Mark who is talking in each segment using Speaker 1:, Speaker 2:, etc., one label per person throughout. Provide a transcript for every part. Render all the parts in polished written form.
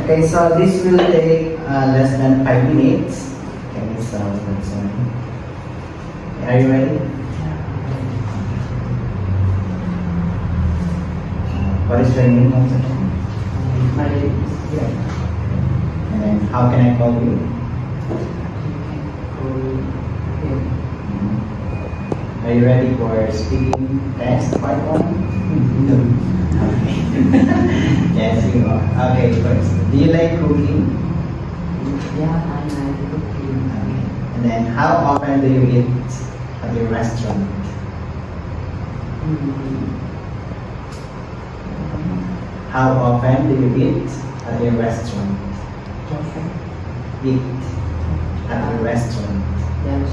Speaker 1: Okay, so this will take less than 5 minutes. Okay, so that's are you ready? What is your name once again?
Speaker 2: My name is Jan.
Speaker 1: And then how can I call you? Are you ready for speaking test part 1?
Speaker 2: No.
Speaker 1: Okay. Yes, you are. Okay, first. Do you like cooking?
Speaker 2: Yeah, I like cooking.
Speaker 1: Okay. And then how often do you eat at your restaurant? How often do you eat at your restaurant?
Speaker 2: Often.
Speaker 1: Eat at your restaurant.
Speaker 2: Yes.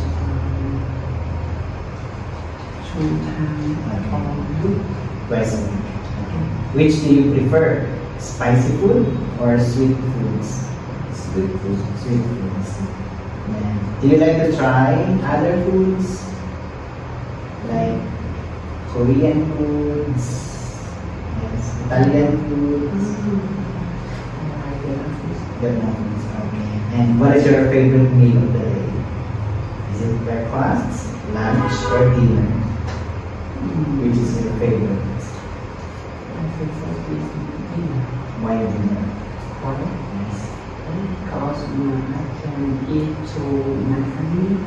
Speaker 2: 2 times a week.
Speaker 1: Twice a week. Okay. Which do you prefer? Spicy food or sweet foods?
Speaker 2: Sweet food.
Speaker 1: Sweet foods. And do you like to try other foods? Like Korean foods? Yes. Italian foods? Vietnam foods. Okay. And what is your favorite meal of the day? Is it breakfast, lunch, or dinner? Which is your favorite?
Speaker 2: I prefer this dinner.
Speaker 1: Why dinner?
Speaker 2: Why?
Speaker 1: Yes.
Speaker 2: Because I can eat to my family.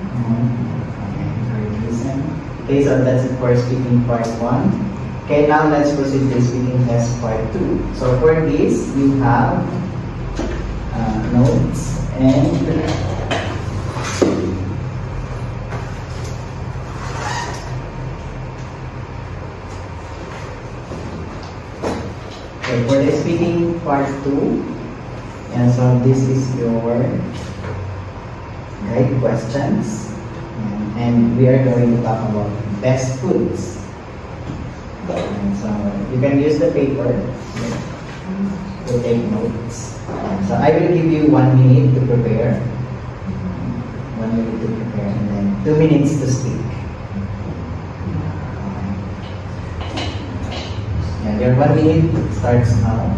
Speaker 1: Okay, very decent. Okay, so that's it for speaking part 1. Okay, now let's proceed to speaking test part 2. So for this, you have notes and okay, for the speaking part 2, and so this is your guide questions, and we are going to talk about best foods. And so you can use the paper to take notes. And so I will give you 1 minute to prepare, 1 minute to prepare, and then 2 minutes to speak. And your 1 minute starts now.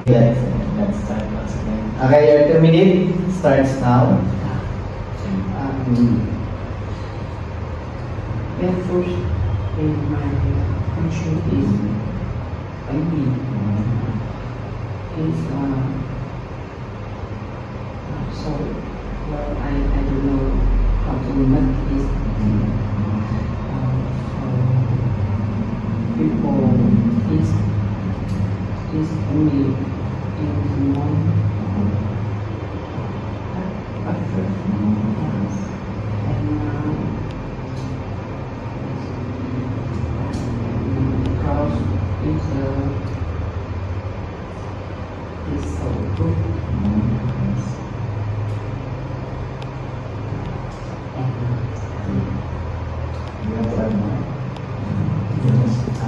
Speaker 1: Yes, let's start once again. Okay, your 2 minutes starts now.
Speaker 2: Best food in my country is bánh mì. It's so well I don't know how to make this. People is only in the morning. Because it's so good.
Speaker 1: You have 1 more?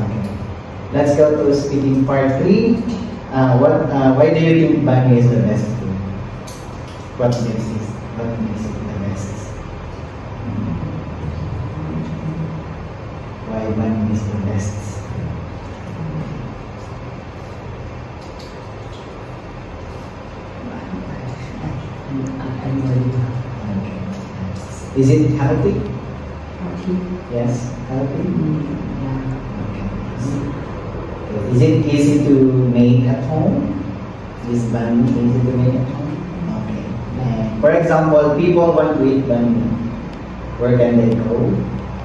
Speaker 1: Okay. Let's go to speaking part 3. Why do you think banh mi is the best food? What makes it the best? Why banh mi is the best? Okay. Is it healthy? Yes, healthy. Okay. Is it easy to make at home? Is banh mi easy to make at home? Okay. And for example, people want to eat banh mi. Where can they go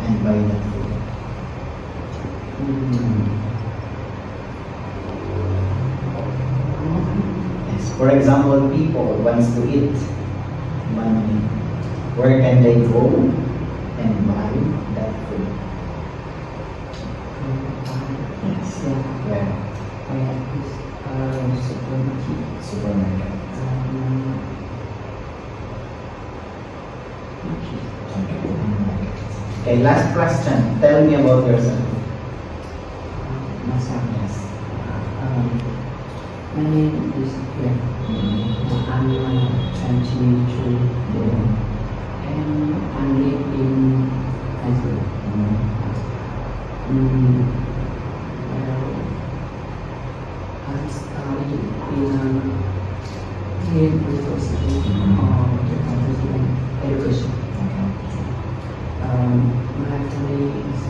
Speaker 1: and buy that food? Yes. For example, people wants to eat banh mi. Where can they go and buy that food? Yes. Where?
Speaker 2: where is supermarket.
Speaker 1: Supermarket. Okay, last question. Tell me about yourself.
Speaker 2: Myself.
Speaker 1: Yes.
Speaker 2: My name is Pierre. I'm 22 and I live in Iceland. I studied in University of Education. My family is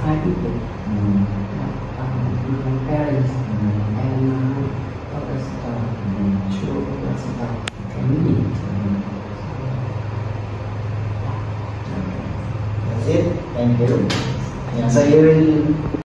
Speaker 2: 5 people. My parents and my other staff, 2 other staff, and me.
Speaker 1: That's it. Thank you. Yeah, so you will